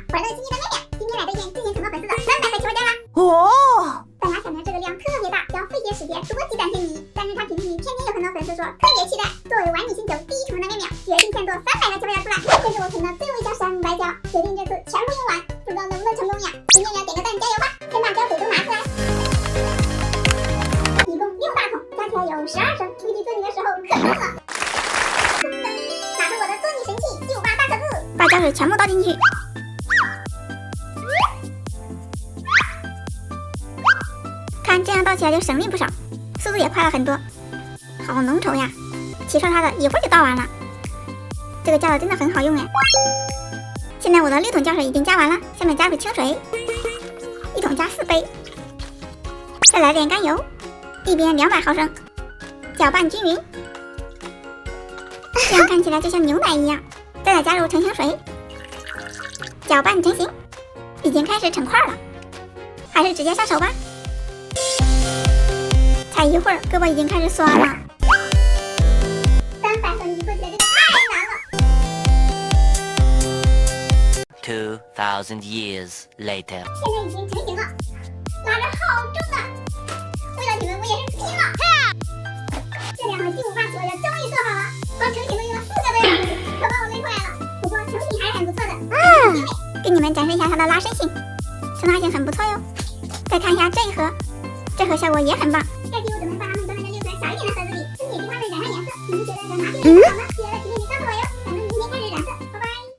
欢乐经济的妹妹，今天来对应之前承诺粉丝的300个求婚单啦！哦，本来想着这个量特别大，要费些时间多积攒些泥，但是他评论里偏偏有很多粉丝说特别期待。作为完美星球第一成功的妹妹，决定先做300个求婚单出来，这是我存的最后一条300条，决定这次全部用完，不知道能不能成功呀？给妹妹点个赞，加油吧！先把胶水都拿出来，一共6大桶，加起来有12升，估计做你的时候可用了。拿出我的做你神器98大盒子，把胶水全部倒进去。看这样倒起来就省力不少，速度也快了很多。好浓稠呀，齐刷刷的一会儿就倒完了。这个胶的真的很好用哎。现在我的6桶胶水已经加完了，下面加入清水，1桶加4杯，再来点甘油，1边200毫升，搅拌均匀。这样看起来就像牛奶一样。再来加入成型水，搅拌成型，已经开始成块了，还是直接上手吧。才一会儿，胳膊已经开始酸了。300分你做起来真的太难了。2,000 years later， 现在已经成型了，拉着好重啊！为了你们，我也是拼了。这2盒巨无霸锁也终于做好了，光成型都用了4个多小时，可把我累坏了。不过成品还是很不错的。给你们展示一下它的拉伸性，收纳性很不错哟。再看一下这一盒，这盒效果也很棒。下期我准备把它们装在这6个小一点的盒子里，分别替它们染上颜色。你们觉得染哪里更好呢？